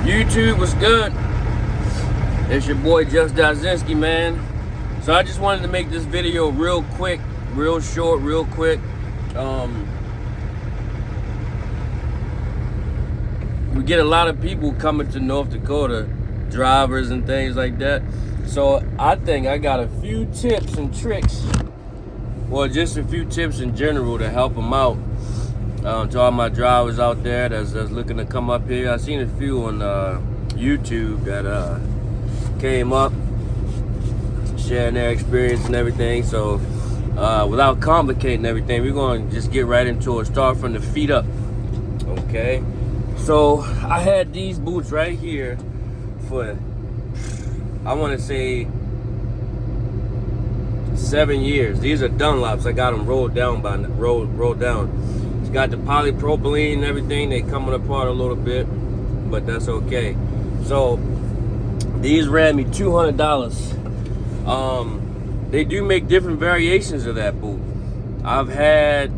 YouTube was good. It's your boy Just Dazinski, man. So I just wanted to make this video real quick, real short, real quick. We get a lot of people coming to North Dakota, drivers and things like that. So I think I got a few tips and tricks, well, just a few tips in general to help them out. To all my drivers out there that's looking to come up here. I seen a few on YouTube that came up, sharing their experience and everything. So without complicating everything, we're going to just get right into it. Start from the feet up, okay? So I had these boots right here for, I want to say, 7 years. These are Dunlops. I got them rolled down. It's got the polypropylene and everything. They coming apart a little bit, but that's okay. So these ran me $200. They do make different variations of that boot. I've had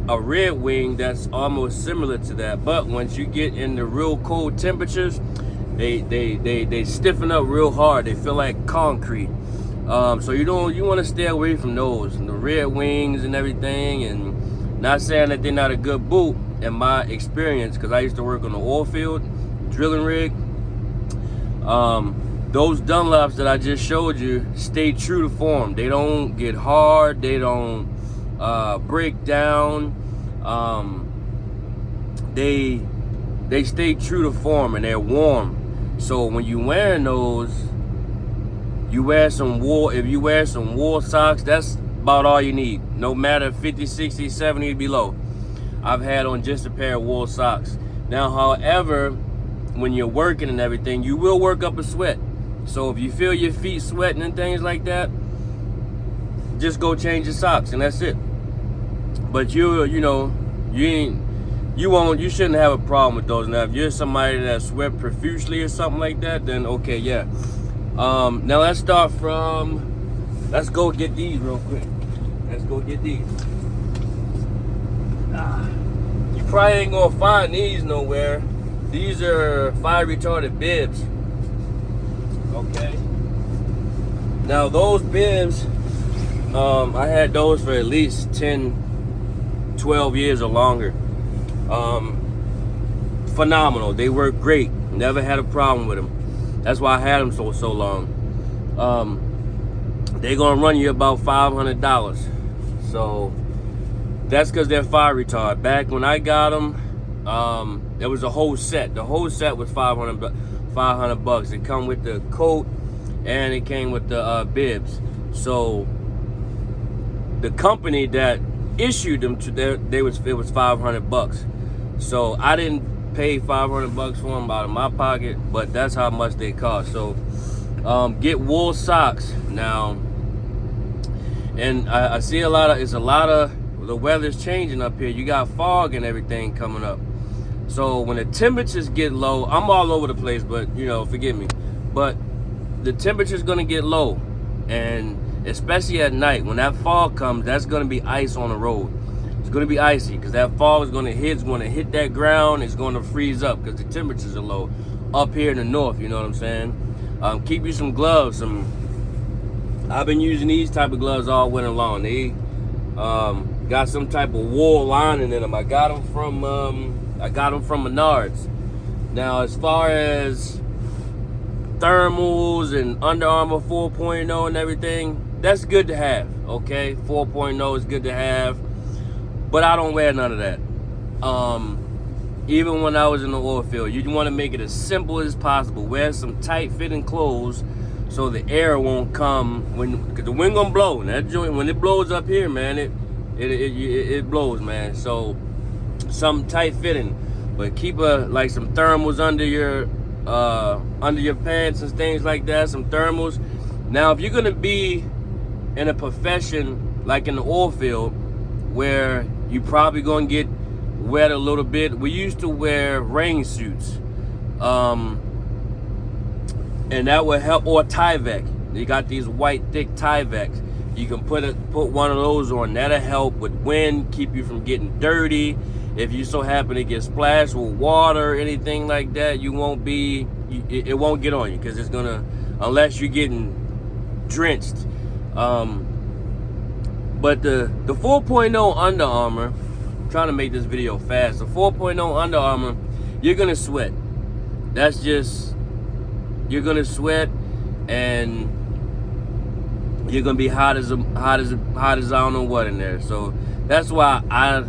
a red wing that's almost similar to that, but once you get in the real cold temperatures, they stiffen up real hard. They feel like concrete. So you want to stay away from those, and the red wings and everything. And not saying that they're not a good boot in my experience, because I used to work on the oil field, drilling rig. Those Dunlops that I just showed you stay true to form. They don't get hard. They don't break down. They stay true to form, and they're warm. So when you wearing those, you wear some wool. If you wear some wool socks, that's about all you need. No matter 50, 60, 70 below. I've had on just a pair of wool socks. Now, however, when you're working and everything, you will work up a sweat. So if you feel your feet sweating and things like that, just go change your socks, and that's it. But you shouldn't have a problem with those. Now, if you're somebody that sweat profusely or something like that, then okay, yeah. Now let's go get these real quick. Let's go get these. You probably ain't gonna find these nowhere. These are fire retardant bibs. Okay. Now those bibs, I had those for at least 10, 12 years or longer. Phenomenal. They work great. Never had a problem with them. That's why I had them so long. They're gonna run you about $500. So that's because they're fire retardant. Back when I got them, there was a whole set. The whole set was $500. It come with the coat and it came with the bibs. So the company that issued them it was $500. So I didn't pay $500 for them out of my pocket, but that's how much they cost. So get wool socks now. And I see the weather's changing up here. You got fog and everything coming up. So when the temperatures get low, I'm all over the place, but forgive me. But the temperature's gonna get low, and especially at night, when that fog comes, that's gonna be ice on the road. It's gonna be icy, because that fog is gonna hit that ground. It's gonna freeze up because the temperatures are low up here in the north. You know what I'm saying? Keep you some gloves. I've been using these type of gloves all winter long. They got some type of wool lining in them. I got them from Menards. Now, as far as thermals and Under Armour 4.0 and everything, that's good to have. Okay, 4.0 is good to have, but I don't wear none of that. Even when I was in the oil field, you want to make it as simple as possible. Wear some tight-fitting clothes so the air won't come because the wind gonna blow. And that joint, when it blows up here, man, it blows, man. So some tight-fitting, but keep some thermals under your pants and things like that. Some thermals. Now, if you're gonna be in a profession like in the oil field, where you probably gonna get wet a little bit, we used to wear rain suits, and that would help. Or Tyvek. They got these white thick Tyveks. You can put one of those on. That'll help with wind, keep you from getting dirty if you so happen to get splashed with water or anything like that, you won't be, it won't get on you, because it's gonna, unless you're getting drenched. But the 4.0 Under Armour, I'm trying to make this video fast. The 4.0 Under Armour, you're gonna sweat. That's just, you're gonna sweat, and you're gonna be hot as I don't know what in there. So that's why I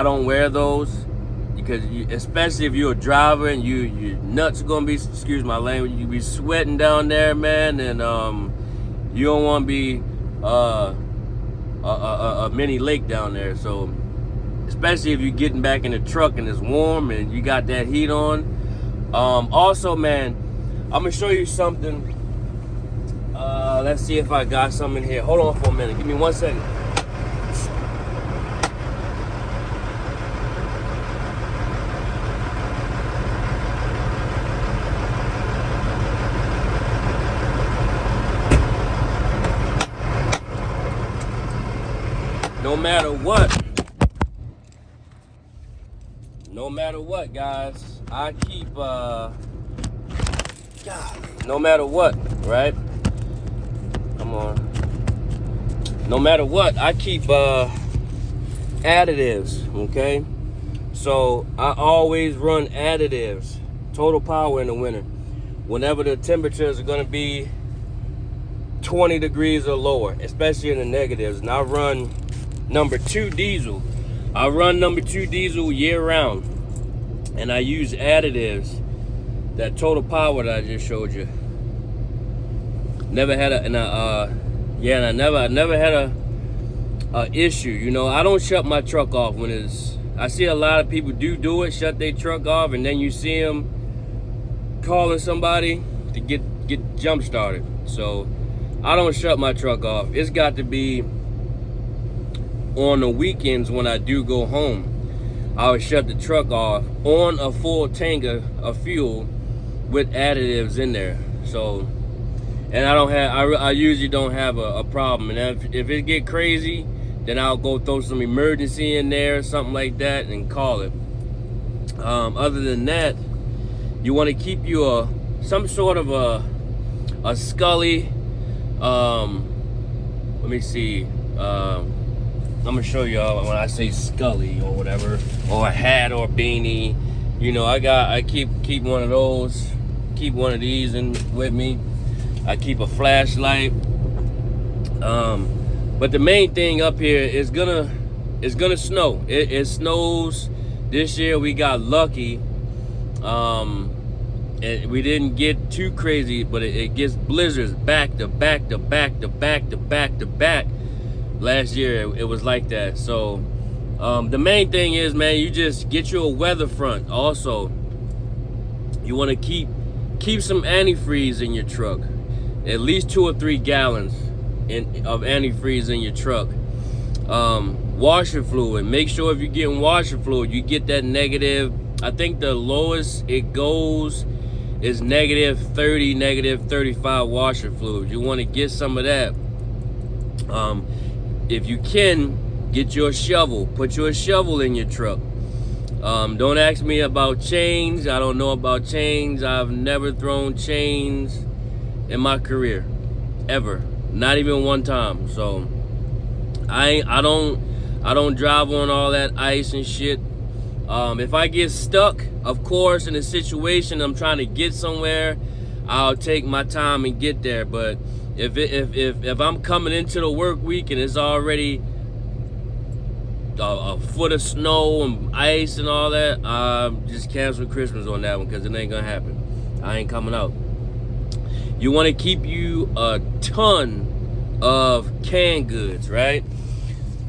don't wear those, because especially if you're a driver and your nuts are gonna be, excuse my language, you be sweating down there, man, and you don't want to be a mini lake down there. So especially if you're getting back in the truck and it's warm and you got that heat on. Also, man, I'm gonna show you something. Let's see if I got something in here. Hold on for a minute. Give me 1 second. No matter what, guys, I keep, God, no matter what, right? Come on. No matter what, I keep additives, okay? So I always run additives, total power in the winter. Whenever the temperatures are gonna be 20 degrees or lower, especially in the negatives. And I run number 2 diesel. I run number 2 diesel year round. And I use additives, that total power that I just showed you. Never had I never had a issue. You know, I don't shut my truck off when it's, I see a lot of people do it, shut their truck off, and then you see them calling somebody to get jump started. So I don't shut my truck off. It's got to be on the weekends when I do go home. I would shut the truck off on a full tank of fuel with additives in there. So, and I usually don't have a problem. And if it get crazy, then I'll go throw some emergency in there, something like that, and call it. Other than that, you want to keep you some sort of a Scully. Let me see. I'm gonna show y'all when I say Scully or whatever, or a hat or a beanie. You know, I keep one of those, keep one of these with me. I keep a flashlight. But the main thing up here is gonna snow. It snows this year. We got lucky. And we didn't get too crazy, but it gets blizzards back to back to back to back to back to back. Last year it was like that. So the main thing is, man, you just get you a weather front. Also, you want to keep some antifreeze in your truck, at least 2 or 3 gallons of antifreeze in your truck. Washer fluid, make sure if you're getting washer fluid, you get that negative. I think the lowest it goes is negative 30, negative 35 washer fluid. You want to get some of that. If you can, get your shovel. Put your shovel in your truck. Don't ask me about chains. I don't know about chains. I've never thrown chains in my career, ever. Not even one time. So I don't drive on all that ice and shit. If I get stuck, of course, in a situation I'm trying to get somewhere, I'll take my time and get there. But if I'm coming into the work week and it's already a foot of snow and ice and all that, just cancel Christmas on that one, because it ain't gonna happen. I ain't coming out. You want to keep you a ton of canned goods, right?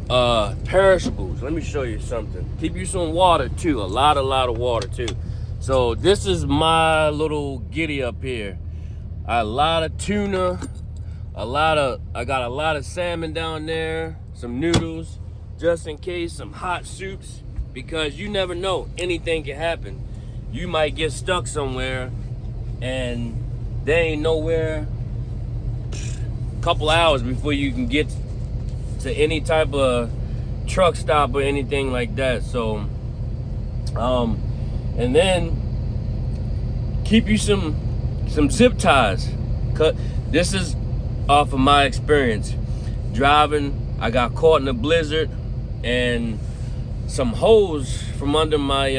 Perishables. Let me show you something. Keep you some water too, a lot of water too. So this is my little giddy up here. A lot of tuna, I got a lot of salmon down there, some noodles, just in case, some hot soups, because you never know, anything can happen. You might get stuck somewhere and there ain't nowhere, a couple hours before you can get to any type of truck stop or anything like that. So and then keep you some zip ties. This is off of my experience driving. I got caught in a blizzard, and some hose from under my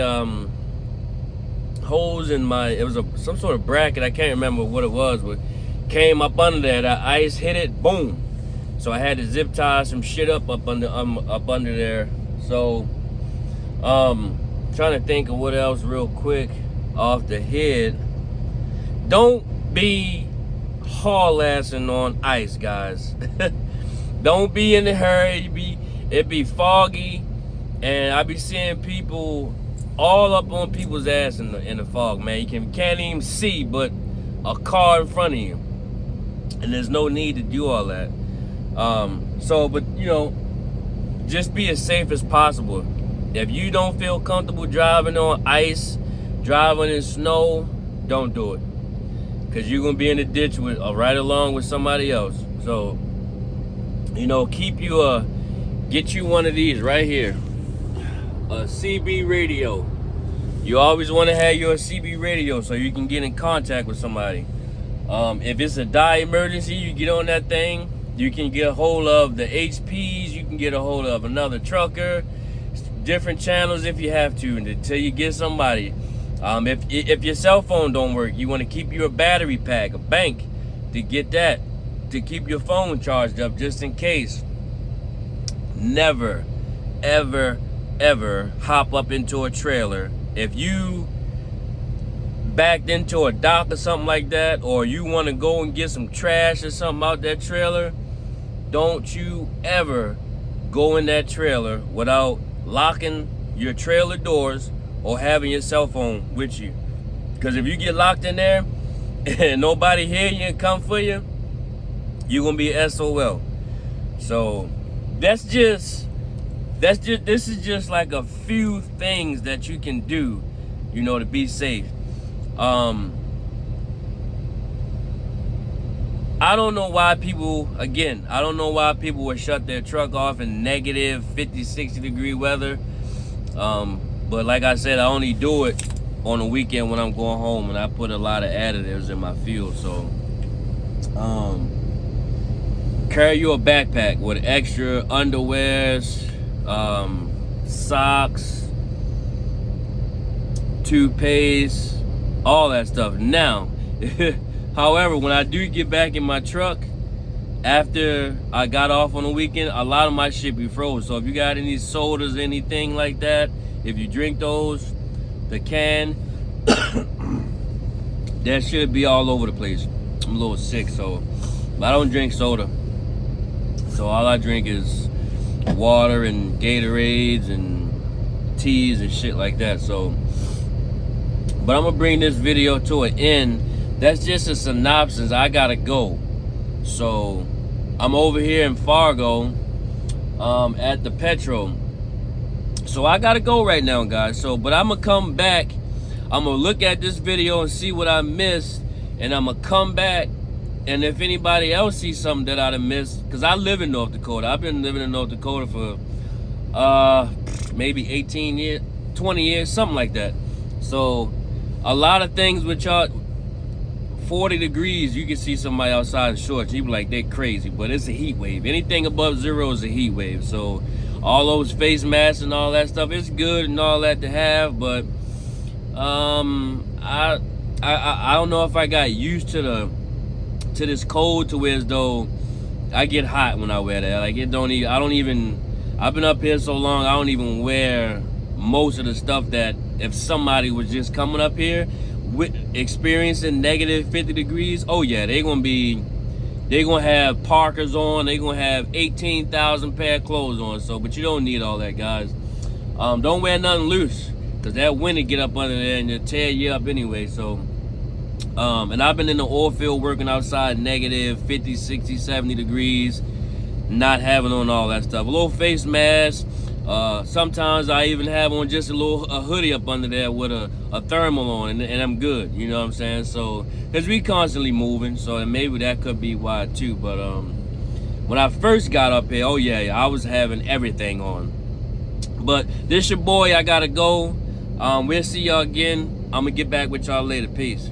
hose in my, it was some sort of bracket, I can't remember what it was, but came up under there. The ice hit it, boom. So I had to zip tie some shit up under there. So trying to think of what else real quick off the head. Don't be haul-assing on ice, guys. Don't be in a hurry. It be foggy, and I be seeing people all up on people's ass in the fog, man. You can't even see but a car in front of you, and there's no need to do all that. But you know, just be as safe as possible. If you don't feel comfortable driving on ice, driving in snow, don't do it, because you're gonna be in the ditch with right along with somebody else. So, you know, get you one of these right here, a CB radio. You always want to have your CB radio so you can get in contact with somebody. If it's a dire emergency, you get on that thing, you can get a hold of the HPs, you can get a hold of another trucker, different channels if you have to, until you get somebody. If your cell phone don't work, you want to keep you a battery pack, a bank, to get that, to keep your phone charged up just in case. Never, ever, ever hop up into a trailer. If you backed into a dock or something like that, or you want to go and get some trash or something out that trailer, don't you ever go in that trailer without locking your trailer doors or having your cell phone with you. Because if you get locked in there and nobody hear you and come for you, you're gonna be SOL. So this is just like a few things that you can do, you know, to be safe. I don't know why people would shut their truck off in negative 50, 60 degree weather. But like I said, I only do it on the weekend when I'm going home, and I put a lot of additives in my fuel. So carry you a backpack with extra underwears, socks, toothpaste, all that stuff. Now, however, when I do get back in my truck, after I got off on the weekend, a lot of my shit be froze. So if you got any sodas, anything like that, if you drink those, the can, that should be all over the place. I'm a little sick, so I don't drink soda. So all I drink is water and Gatorades and teas and shit like that. So, but I'm gonna bring this video to an end. That's just a synopsis. I gotta go. So I'm over here in Fargo at the Petro. So I gotta go right now, guys. So, but I'm gonna come back. I'm gonna look at this video and see what I missed, and I'm gonna come back. And if anybody else sees something that I'd have missed, because I live in North Dakota. I've been living in North Dakota for maybe 18 years, 20 years, something like that. So a lot of things with y'all, 40 degrees, you can see somebody outside in shorts. You be like, they crazy, but it's a heat wave. Anything above zero is a heat wave. So all those face masks and all that stuff, it's good and all that to have, but I don't know if I got used to this cold to where as though I get hot when I wear that. Like I've been up here so long, I don't even wear most of the stuff that if somebody was just coming up here experiencing negative 50 degrees, oh yeah, they're gonna have parkers on, they're gonna have 18,000 pair of clothes on. So, but you don't need all that, guys. Don't wear nothing loose, because that wind will get up under there and it'll tear you up anyway. So and I've been in the oil field working outside negative 50, 60, 70 degrees, not having on all that stuff. A little face mask. Sometimes I even have on just a hoodie up under there with a thermal on, and I'm good, you know what I'm saying? So, because we constantly moving, so maybe that could be why too. But when I first got up here, oh yeah, I was having everything on. But this your boy. I gotta go. We'll see y'all again. I'm gonna get back with y'all later. Peace.